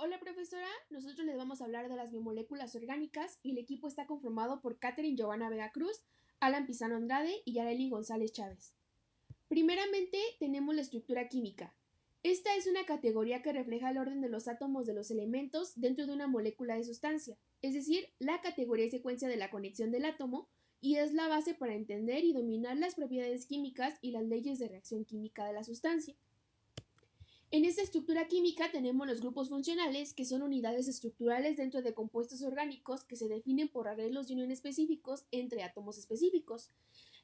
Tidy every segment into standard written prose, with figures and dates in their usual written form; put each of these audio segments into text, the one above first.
Hola profesora, nosotros les vamos a hablar de las biomoléculas orgánicas y el equipo está conformado por Catherine Giovanna Vega Cruz, Alan Pizano Andrade y Yareli González Chávez. Primeramente tenemos la estructura química. Esta es una categoría que refleja el orden de los átomos de los elementos dentro de una molécula de sustancia, es decir, la categoría y secuencia de la conexión del átomo y es la base para entender y dominar las propiedades químicas y las leyes de reacción química de la sustancia. En esta estructura química tenemos los grupos funcionales, que son unidades estructurales dentro de compuestos orgánicos que se definen por arreglos de unión específicos entre átomos específicos.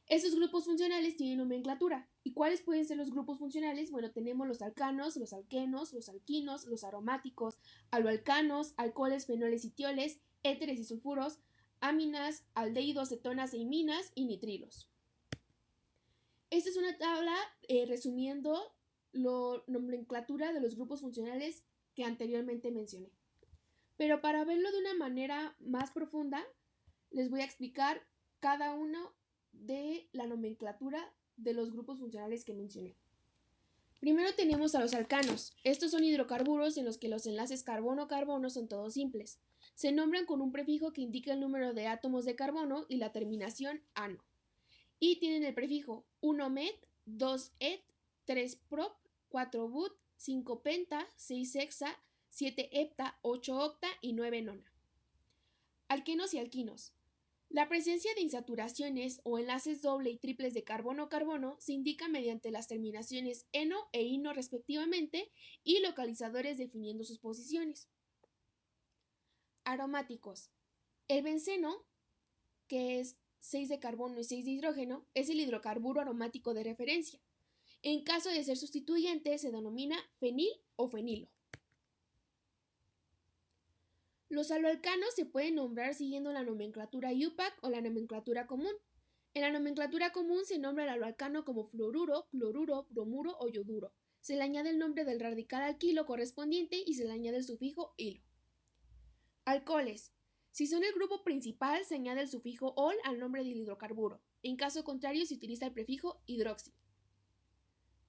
Estos grupos funcionales tienen nomenclatura. ¿Y cuáles pueden ser los grupos funcionales? Bueno, tenemos los alcanos, los alquenos, los alquinos, los aromáticos, aloalcanos, alcoholes, fenoles y tioles, éteres y sulfuros, aminas, aldehídos, cetonas e iminas y nitrilos. Esta es una tabla resumiendo la nomenclatura de los grupos funcionales que anteriormente mencioné. Pero para verlo de una manera más profunda, les voy a explicar cada uno de la nomenclatura de los grupos funcionales que mencioné. Primero tenemos a los alcanos. Estos son hidrocarburos en los que los enlaces carbono-carbono son todos simples. Se nombran con un prefijo que indica el número de átomos de carbono y la terminación -ano. Y tienen el prefijo 1-met, 2-et, 3-prop, 4-but, 5-penta, 6-hexa, 7-hepta, 8-octa y 9-nona. Alquenos y alquinos. La presencia de insaturaciones o enlaces doble y triples de carbono-carbono se indica mediante las terminaciones eno e ino respectivamente y localizadores definiendo sus posiciones. Aromáticos. El benceno, que es 6 de carbono y 6 de hidrógeno, es el hidrocarburo aromático de referencia. En caso de ser sustituyente, se denomina fenil o fenilo. Los aloalcanos se pueden nombrar siguiendo la nomenclatura IUPAC o la nomenclatura común. En la nomenclatura común se nombra el aloalcano como fluoruro, cloruro, bromuro o yoduro. Se le añade el nombre del radical alquilo correspondiente y se le añade el sufijo -ilo. Alcoholes. Si son el grupo principal, se añade el sufijo -ol al nombre del hidrocarburo. En caso contrario, se utiliza el prefijo hidroxi.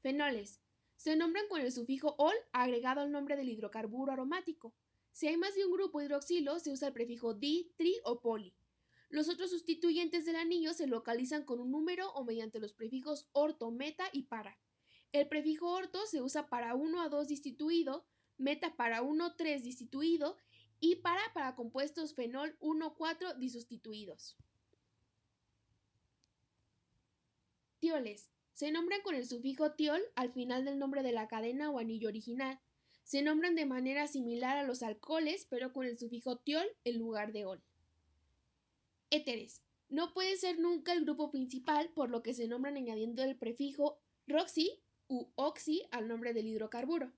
Fenoles. Se nombran con el sufijo -ol agregado al nombre del hidrocarburo aromático. Si hay más de un grupo hidroxilo, se usa el prefijo di, tri o poli. Los otros sustituyentes del anillo se localizan con un número o mediante los prefijos orto, meta y para. El prefijo orto se usa para 1 a 2 distituido, meta para 1,3 distituido y para compuestos fenol 1,4 disustituidos. Tioles. Se nombran con el sufijo tiol al final del nombre de la cadena o anillo original. Se nombran de manera similar a los alcoholes, pero con el sufijo tiol en lugar de ol. Éteres. No puede ser nunca el grupo principal, por lo que se nombran añadiendo el prefijo roxi u oxi al nombre del hidrocarburo.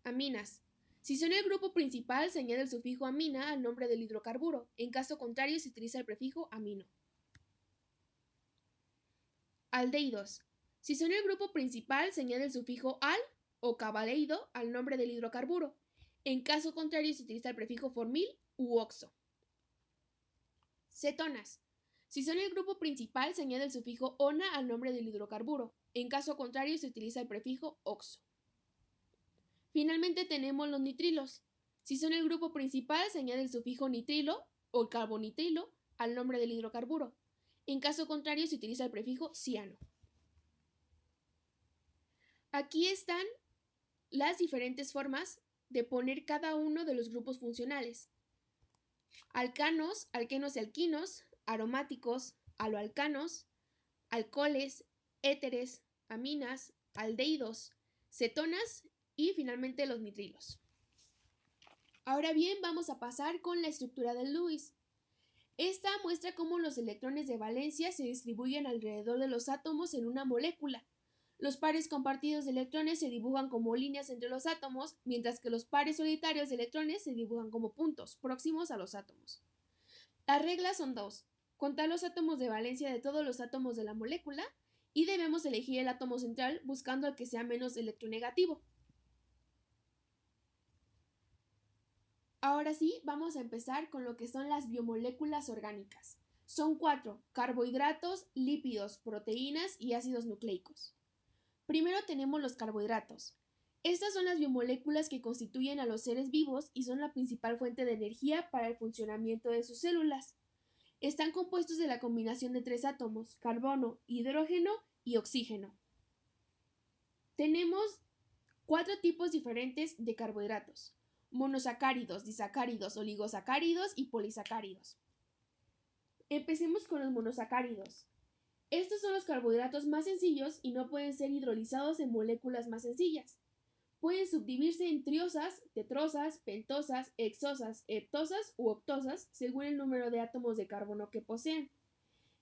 Aminas. Si son el grupo principal, se añade el sufijo amina al nombre del hidrocarburo. En caso contrario, se utiliza el prefijo amino. Aldehídos. Si son el grupo principal, se añade el sufijo al o cabaleido al nombre del hidrocarburo. En caso contrario, se utiliza el prefijo formil u oxo. Cetonas. Si son el grupo principal, se añade el sufijo ona al nombre del hidrocarburo. En caso contrario, se utiliza el prefijo oxo. Finalmente tenemos los nitrilos. Si son el grupo principal, se añade el sufijo nitrilo o carbonitrilo al nombre del hidrocarburo. En caso contrario, se utiliza el prefijo ciano. Aquí están las diferentes formas de poner cada uno de los grupos funcionales. Alcanos, alquenos y alquinos, aromáticos, aloalcanos, alcoholes, éteres, aminas, aldehídos, cetonas y finalmente los nitrilos. Ahora bien, vamos a pasar con la estructura de Lewis. Esta muestra cómo los electrones de valencia se distribuyen alrededor de los átomos en una molécula. Los pares compartidos de electrones se dibujan como líneas entre los átomos, mientras que los pares solitarios de electrones se dibujan como puntos próximos a los átomos. Las reglas son dos: contar los átomos de valencia de todos los átomos de la molécula y debemos elegir el átomo central buscando el que sea menos electronegativo. Ahora sí, vamos a empezar con lo que son las biomoléculas orgánicas. Son 4: carbohidratos, lípidos, proteínas y ácidos nucleicos. Primero tenemos los carbohidratos. Estas son las biomoléculas que constituyen a los seres vivos y son la principal fuente de energía para el funcionamiento de sus células. Están compuestos de la combinación de tres átomos, carbono, hidrógeno y oxígeno. Tenemos cuatro tipos diferentes de carbohidratos: monosacáridos, disacáridos, oligosacáridos y polisacáridos. Empecemos con los monosacáridos. Estos son los carbohidratos más sencillos y no pueden ser hidrolizados en moléculas más sencillas. Pueden subdividirse en triosas, tetrosas, pentosas, hexosas, heptosas u octosas según el número de átomos de carbono que poseen.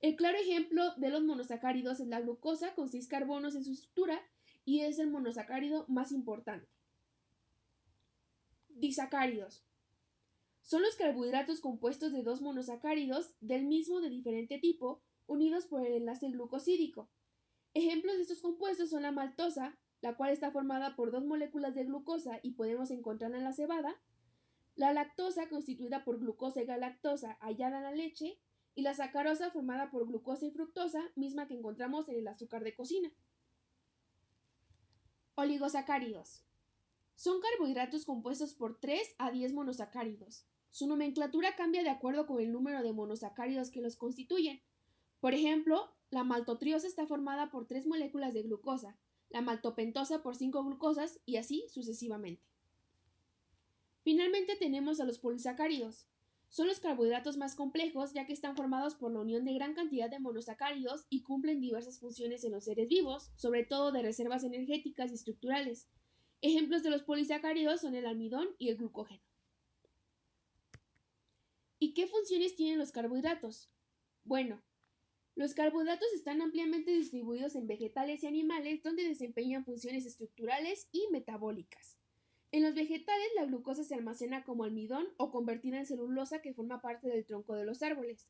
El claro ejemplo de los monosacáridos es la glucosa con 6 carbonos en su estructura y es el monosacárido más importante. Disacáridos. Son los carbohidratos compuestos de dos monosacáridos del mismo o de diferente tipo, unidos por el enlace glucosídico. Ejemplos de estos compuestos son la maltosa, la cual está formada por dos moléculas de glucosa y podemos encontrarla en la cebada, la lactosa, constituida por glucosa y galactosa hallada en la leche, y la sacarosa, formada por glucosa y fructosa, misma que encontramos en el azúcar de cocina. Oligosacáridos. Son carbohidratos compuestos por 3 a 10 monosacáridos. Su nomenclatura cambia de acuerdo con el número de monosacáridos que los constituyen. Por ejemplo, la maltotriosa está formada por 3 moléculas de glucosa, la maltopentosa por 5 glucosas y así sucesivamente. Finalmente tenemos a los polisacáridos. Son los carbohidratos más complejos ya que están formados por la unión de gran cantidad de monosacáridos y cumplen diversas funciones en los seres vivos, sobre todo de reservas energéticas y estructurales. Ejemplos de los polisacáridos son el almidón y el glucógeno. ¿Y qué funciones tienen los carbohidratos? Bueno, los carbohidratos están ampliamente distribuidos en vegetales y animales donde desempeñan funciones estructurales y metabólicas. En los vegetales la glucosa se almacena como almidón o convertida en celulosa que forma parte del tronco de los árboles.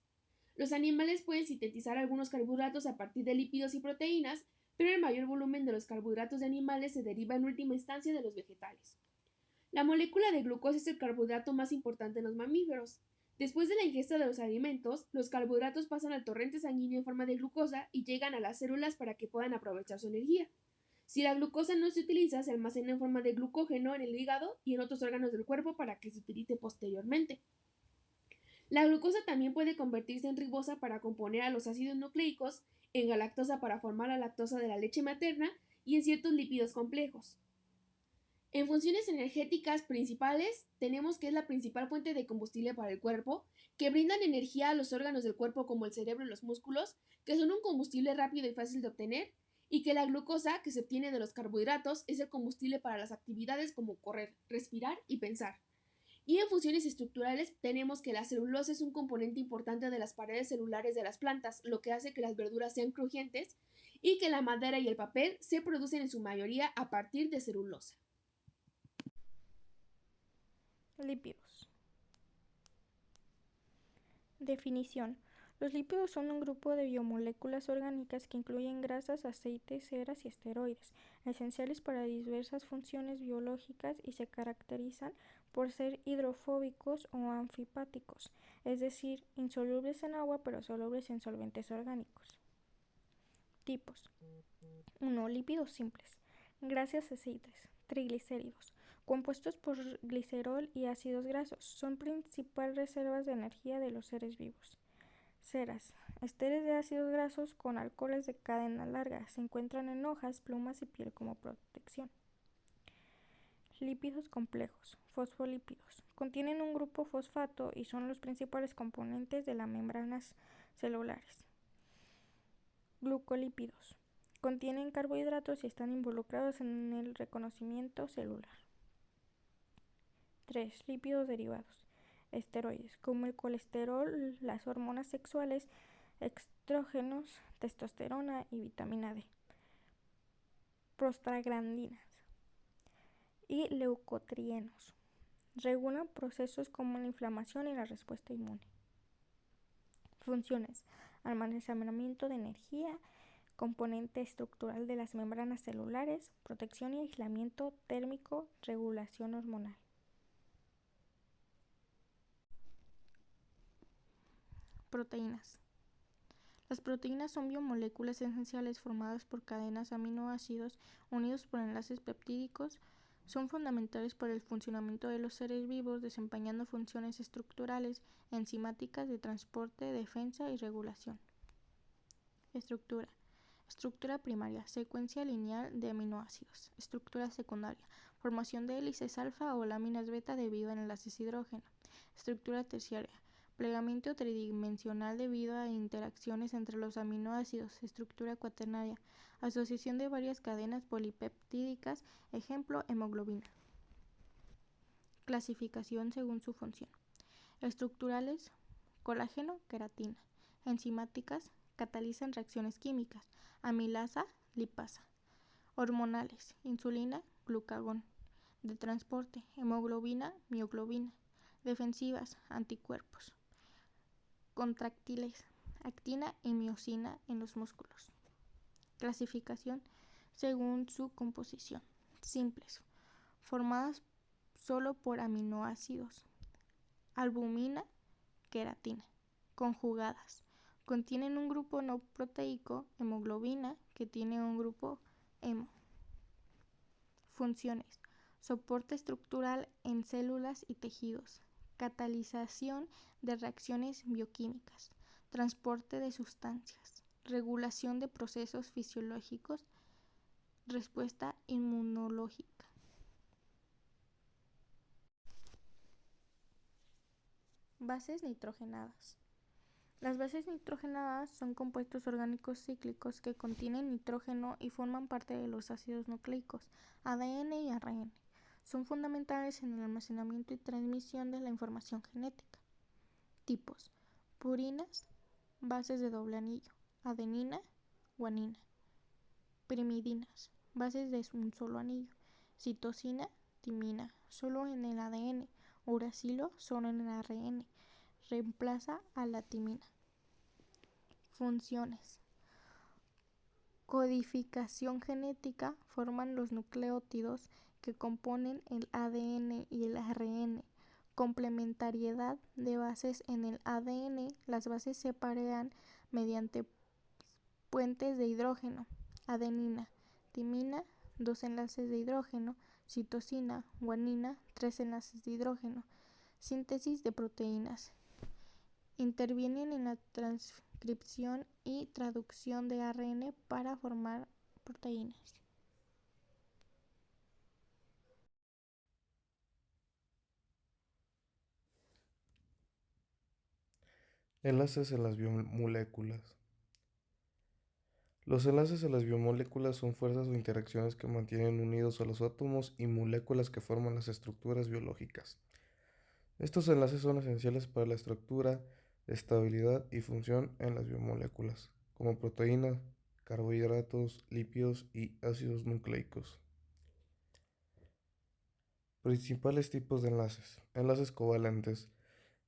Los animales pueden sintetizar algunos carbohidratos a partir de lípidos y proteínas, pero el mayor volumen de los carbohidratos de animales se deriva en última instancia de los vegetales. La molécula de glucosa es el carbohidrato más importante en los mamíferos. Después de la ingesta de los alimentos, los carbohidratos pasan al torrente sanguíneo en forma de glucosa y llegan a las células para que puedan aprovechar su energía. Si la glucosa no se utiliza, se almacena en forma de glucógeno en el hígado y en otros órganos del cuerpo para que se utilice posteriormente. La glucosa también puede convertirse en ribosa para componer a los ácidos nucleicos, en galactosa para formar la lactosa de la leche materna y en ciertos lípidos complejos. En funciones energéticas principales tenemos que es la principal fuente de combustible para el cuerpo, que brindan energía a los órganos del cuerpo como el cerebro y los músculos, que son un combustible rápido y fácil de obtener, y que la glucosa, que se obtiene de los carbohidratos, es el combustible para las actividades como correr, respirar y pensar. Y en funciones estructurales tenemos que la celulosa es un componente importante de las paredes celulares de las plantas, lo que hace que las verduras sean crujientes, y que la madera y el papel se producen en su mayoría a partir de celulosa. Lípidos. Definición. Los lípidos son un grupo de biomoléculas orgánicas que incluyen grasas, aceites, ceras y esteroides, esenciales para diversas funciones biológicas y se caracterizan por ser hidrofóbicos o anfipáticos, es decir, insolubles en agua pero solubles en solventes orgánicos. Tipos. 1. Lípidos simples. Grasas, aceites, triglicéridos, compuestos por glicerol y ácidos grasos, son principales reservas de energía de los seres vivos. Ceras, esteres de ácidos grasos con alcoholes de cadena larga, se encuentran en hojas, plumas y piel como protección. Lípidos complejos, fosfolípidos, contienen un grupo fosfato y son los principales componentes de las membranas celulares. Glucolípidos, contienen carbohidratos y están involucrados en el reconocimiento celular. 3. Lípidos derivados. Esteroides, como el colesterol, las hormonas sexuales, estrógenos, testosterona y vitamina D. Prostaglandinas y leucotrienos. Regulan procesos como la inflamación y la respuesta inmune. Funciones: almacenamiento de energía, componente estructural de las membranas celulares, protección y aislamiento térmico, regulación hormonal. Proteínas. Las proteínas son biomoléculas esenciales formadas por cadenas de aminoácidos unidos por enlaces peptídicos Son fundamentales para el funcionamiento de los seres vivos, desempeñando funciones estructurales, enzimáticas, de transporte, defensa y regulación. Estructura. Estructura primaria, secuencia lineal de aminoácidos. Estructura secundaria, formación de hélices alfa o láminas beta debido a enlaces hidrógeno. Estructura terciaria, plegamiento tridimensional debido a interacciones entre los aminoácidos. Estructura cuaternaria, asociación de varias cadenas polipeptídicas, ejemplo, hemoglobina. Clasificación según su función. Estructurales, colágeno, queratina. Enzimáticas, catalizan reacciones químicas. Amilasa, lipasa. Hormonales, insulina, glucagón. De transporte, hemoglobina, mioglobina. Defensivas, anticuerpos. Contráctiles, actina y miosina en los músculos. Clasificación según su composición. Simples, formadas solo por aminoácidos. Albumina, queratina. Conjugadas, contienen un grupo no proteico, hemoglobina, que tiene un grupo hemo. Funciones: soporte estructural en células y tejidos, catalización de reacciones bioquímicas, transporte de sustancias, regulación de procesos fisiológicos, respuesta inmunológica. Bases nitrogenadas. Las bases nitrogenadas son compuestos orgánicos cíclicos que contienen nitrógeno y forman parte de los ácidos nucleicos, ADN y ARN. Son fundamentales en el almacenamiento y transmisión de la información genética. Tipos: purinas, bases de doble anillo, adenina, guanina. Primidinas, bases de un solo anillo, citosina, timina, solo en el ADN, uracilo, solo en el ARN. Reemplaza a la timina. Funciones: codificación genética, forman los nucleótidos que componen el ADN y el ARN. Complementariedad de bases en el ADN, las bases se parean mediante puentes de hidrógeno. Adenina, timina, 2 enlaces de hidrógeno, citosina, guanina, 3 enlaces de hidrógeno. Síntesis de proteínas. Intervienen en la transcripción y traducción de ARN para formar proteínas. Enlaces en las biomoléculas. Los enlaces en las biomoléculas son fuerzas o interacciones que mantienen unidos a los átomos y moléculas que forman las estructuras biológicas. Estos enlaces son esenciales para la estructura, estabilidad y función en las biomoléculas, como proteínas, carbohidratos, lípidos y ácidos nucleicos. Principales tipos de enlaces. Enlaces covalentes.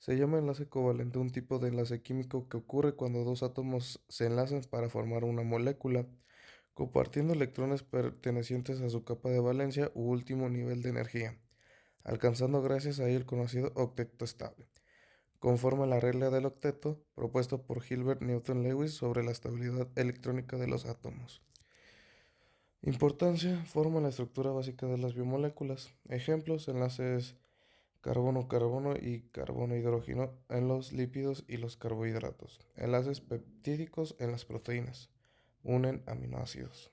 Se llama enlace covalente un tipo de enlace químico que ocurre cuando dos átomos se enlazan para formar una molécula, compartiendo electrones pertenecientes a su capa de valencia u último nivel de energía, alcanzando gracias a ello el conocido octeto estable, conforme a la regla del octeto propuesto por Gilbert Newton Lewis sobre la estabilidad electrónica de los átomos. Importancia: forma la estructura básica de las biomoléculas. Ejemplos: enlaces carbono-carbono y carbono-hidrógeno en los lípidos y los carbohidratos. Enlaces peptídicos en las proteínas. Unen aminoácidos.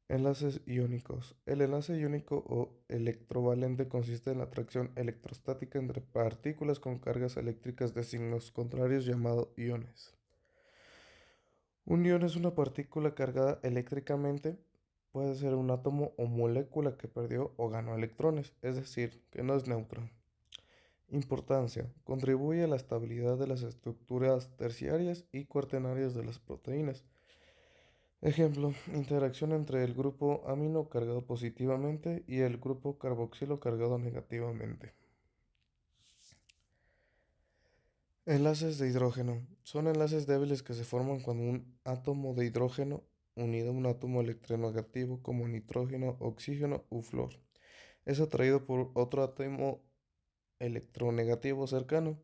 Enlaces iónicos. El enlace iónico o electrovalente consiste en la atracción electrostática entre partículas con cargas eléctricas de signos contrarios llamado iones. Un ion es una partícula cargada eléctricamente. Puede ser un átomo o molécula que perdió o ganó electrones, es decir, que no es neutro. Importancia: contribuye a la estabilidad de las estructuras terciarias y cuaternarias de las proteínas. Ejemplo: interacción entre el grupo amino cargado positivamente y el grupo carboxilo cargado negativamente. Enlaces de hidrógeno. Son enlaces débiles que se forman cuando un átomo de hidrógeno unido a un átomo electronegativo como nitrógeno, oxígeno u flúor es atraído por otro átomo electronegativo cercano.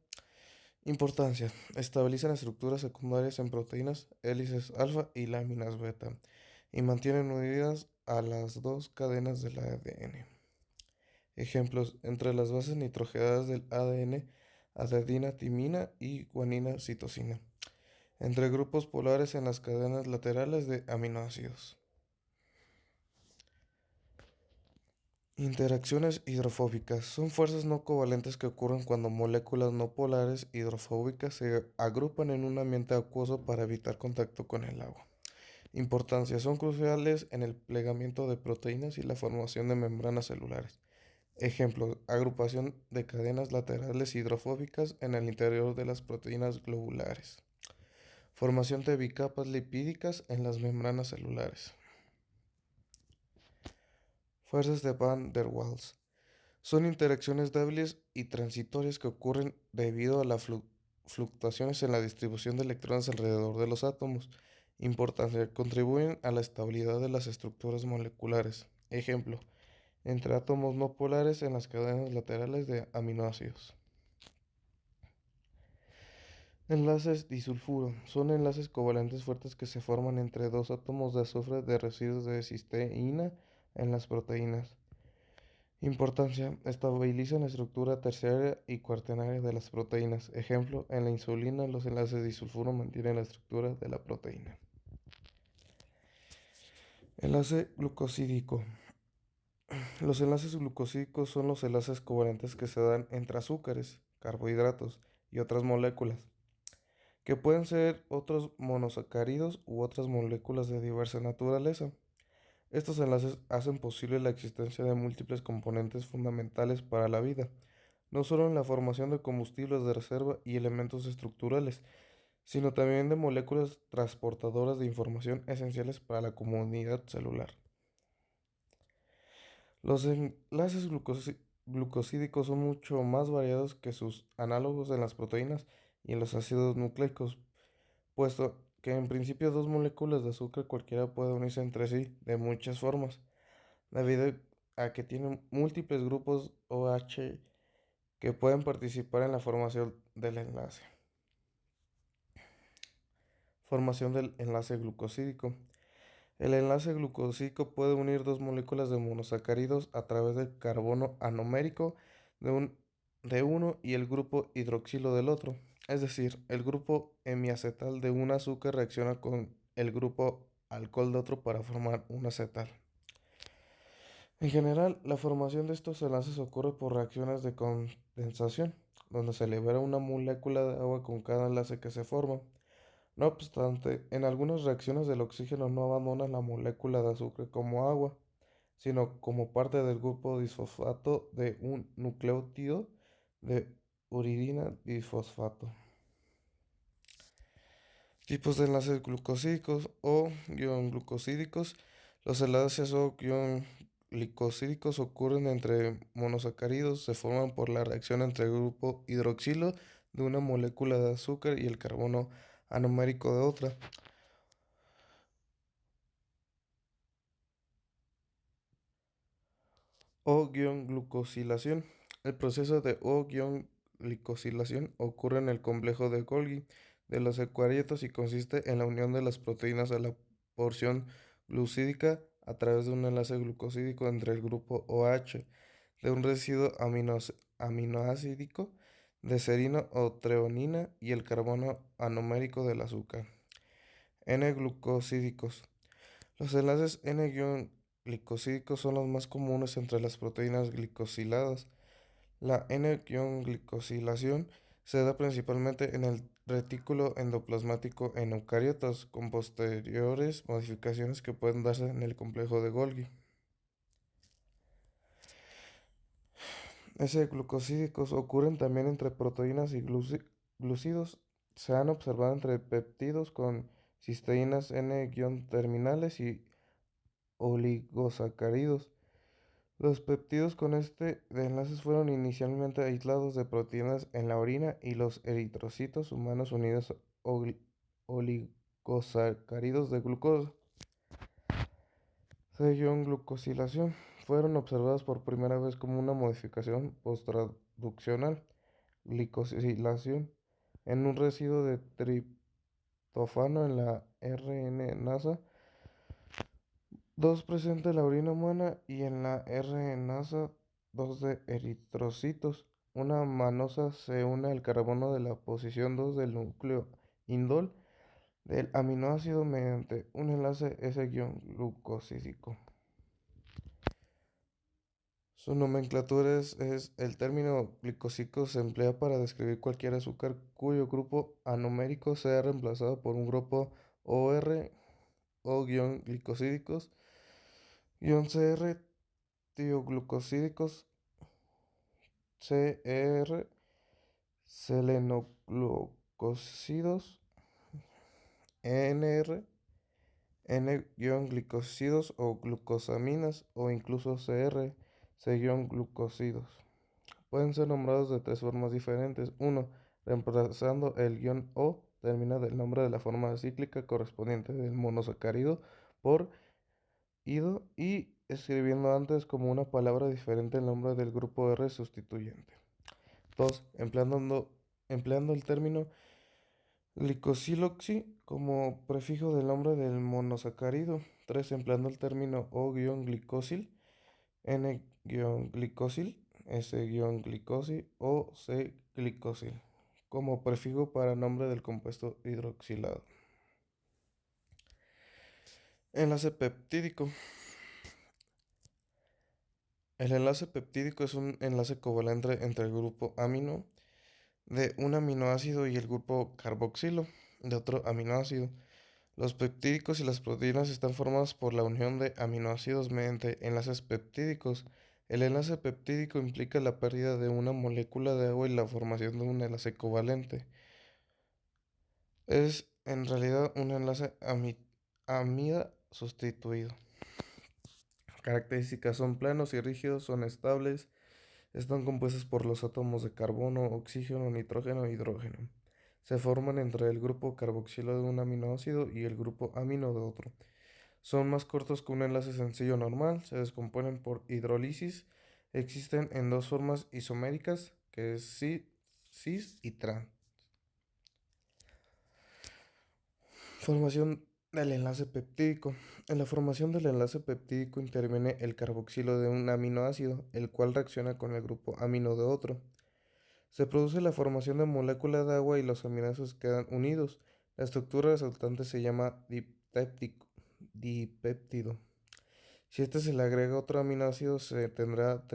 Importancia: estabilizan estructuras secundarias en proteínas, hélices alfa y láminas beta. y mantienen unidas a las dos cadenas del ADN. Ejemplos: entre las bases nitrogenadas del ADN, adenina, timina y guanina, citosina. Entre grupos polares en las cadenas laterales de aminoácidos. Interacciones hidrofóbicas. Son fuerzas no covalentes que ocurren cuando moléculas no polares hidrofóbicas se agrupan en un ambiente acuoso para evitar contacto con el agua. Importancia. Son cruciales en el plegamiento de proteínas y la formación de membranas celulares. Ejemplo: agrupación de cadenas laterales hidrofóbicas en el interior de las proteínas globulares. Formación de bicapas lipídicas en las membranas celulares. Fuerzas de Van der Waals. Son interacciones débiles y transitorias que ocurren debido a las fluctuaciones en la distribución de electrones alrededor de los átomos. Importancia: contribuyen a la estabilidad de las estructuras moleculares. Ejemplo: entre átomos no polares en las cadenas laterales de aminoácidos. Enlaces disulfuro. Son enlaces covalentes fuertes que se forman entre dos átomos de azufre de residuos de cisteína en las proteínas. Importancia: estabilizan la estructura terciaria y cuaternaria de las proteínas. Ejemplo: en la insulina los enlaces disulfuro mantienen la estructura de la proteína. Enlace glucosídico. Los enlaces glucosídicos son los enlaces covalentes que se dan entre azúcares, carbohidratos y otras moléculas, que pueden ser otros monosacáridos u otras moléculas de diversa naturaleza. Estos enlaces hacen posible la existencia de múltiples componentes fundamentales para la vida, no solo en la formación de combustibles de reserva y elementos estructurales, sino también de moléculas transportadoras de información esenciales para la comunidad celular. Los enlaces glucosídicos son mucho más variados que sus análogos en las proteínas y en los ácidos nucleicos, puesto que en principio dos moléculas de azúcar cualquiera puede unirse entre sí de muchas formas, debido a que tienen múltiples grupos OH que pueden participar en la formación del enlace. Formación del enlace glucosídico. El enlace glucosídico puede unir dos moléculas de monosacáridos a través del carbono anomérico de uno y el grupo hidroxilo del otro. Es decir, el grupo hemiacetal de un azúcar reacciona con el grupo alcohol de otro para formar un acetal. En general, la formación de estos enlaces ocurre por reacciones de condensación, donde se libera una molécula de agua con cada enlace que se forma. No obstante, en algunas reacciones el oxígeno no abandona la molécula de azúcar como agua, sino como parte del grupo disfosfato de un nucleótido de uridina disfosfato. Tipos de enlaces glucosídicos o glucosídicos. Los enlaces o glicosídicos ocurren entre monosacáridos, se forman por la reacción entre el grupo hidroxilo de una molécula de azúcar y el carbono anomérico de otra. O-glucosilación. El proceso de O-glicosilación ocurre en el complejo de Golgi de los eucariotas y consiste en la unión de las proteínas a la porción glucídica a través de un enlace glucosídico entre el grupo OH de un residuo aminoácidico de serina o treonina y el carbono anomérico del azúcar. N-glucosídicos. Los enlaces N-glicosídicos son los más comunes entre las proteínas glicosiladas. La N-glicosilación se da principalmente en el retículo endoplasmático en eucariotas, con posteriores modificaciones que pueden darse en el complejo de Golgi. S-glucosídicos ocurren también entre proteínas y glúcidos. Se han observado entre péptidos con cisteínas N-terminales y oligosacáridos. Los péptidos con este de enlaces fueron inicialmente aislados de proteínas en la orina y los eritrocitos humanos unidos a oligosacáridos de glucosa. C-glucosilación fueron observados por primera vez como una modificación posttraduccional, glicosilación, en un residuo de triptófano en la RNasa 2 presente en la orina humana y en la RNasa 2 de eritrocitos. Una manosa se une al carbono de la posición 2 del núcleo indol del aminoácido mediante un enlace S-glucosídico. Su nomenclatura es el término glicosídico se emplea para describir cualquier azúcar cuyo grupo anomérico sea reemplazado por un grupo OR o glicosídicos, CR, tioglucosídicos, CR, selenoglucósidos, NR, N-glicósidos o glucosaminas o incluso CR, C-glucósidos. Pueden ser nombrados de 3 formas diferentes. 1. Reemplazando el guión O, termina del nombre de la forma cíclica correspondiente del monosacárido por ido y escribiendo antes como una palabra diferente el nombre del grupo R sustituyente. 2. Empleando el término glicosiloxi como prefijo del nombre del monosacárido. 3. Empleando el término O-glicosil, N-glicosil, S-glicosil o C-glicosil como prefijo para nombre del compuesto hidroxilado. Enlace peptídico. El enlace peptídico es un enlace covalente entre el grupo amino de un aminoácido y el grupo carboxilo de otro aminoácido. Los peptídicos y las proteínas están formados por la unión de aminoácidos mediante enlaces peptídicos. El enlace peptídico implica la pérdida de una molécula de agua y la formación de un enlace covalente. Es en realidad un enlace amida sustituido. Características: son planos y rígidos, son estables, están compuestos por los átomos de carbono, oxígeno, nitrógeno e hidrógeno. Se forman entre el grupo carboxilo de un aminoácido y el grupo amino de otro. Son más cortos que un enlace sencillo normal, se descomponen por hidrólisis, existen en 2 formas isoméricas, que es cis y trans. Formación del enlace peptídico. En la formación del enlace peptídico interviene el carboxilo de un aminoácido, el cual reacciona con el grupo amino de otro. Se produce la formación de moléculas de agua y los aminoácidos quedan unidos. La estructura resultante se llama dipéptido. Si este se le agrega otro aminoácido, se tendrá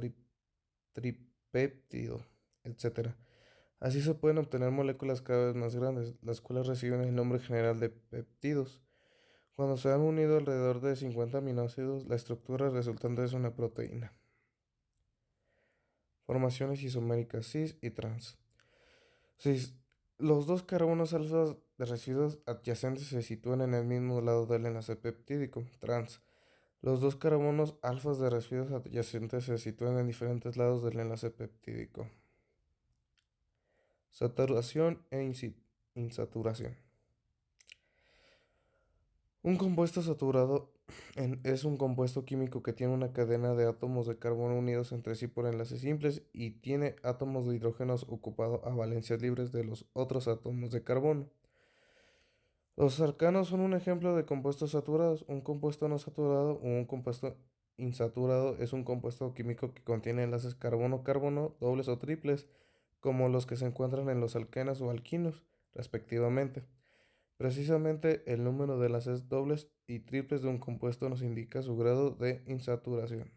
tripéptido, etc. Así se pueden obtener moléculas cada vez más grandes, las cuales reciben el nombre general de péptidos. Cuando se han unido alrededor de 50 aminoácidos, la estructura resultante es una proteína. Formaciones isoméricas cis y trans. Si los 2 carbonos alfa de residuos adyacentes se sitúan en el mismo lado del enlace peptídico, trans. Los 2 carbonos alfa de residuos adyacentes se sitúan en diferentes lados del enlace peptídico. Saturación e insaturación. Un compuesto saturado es un compuesto químico que tiene una cadena de átomos de carbono unidos entre sí por enlaces simples y tiene átomos de hidrógeno ocupados a valencias libres de los otros átomos de carbono. Los alcanos son un ejemplo de compuestos saturados. Un compuesto no saturado o un compuesto insaturado es un compuesto químico que contiene enlaces carbono-carbono dobles o triples, como los que se encuentran en los alquenos o alquinos, respectivamente. Precisamente el número de enlaces dobles y triples de un compuesto nos indica su grado de insaturación.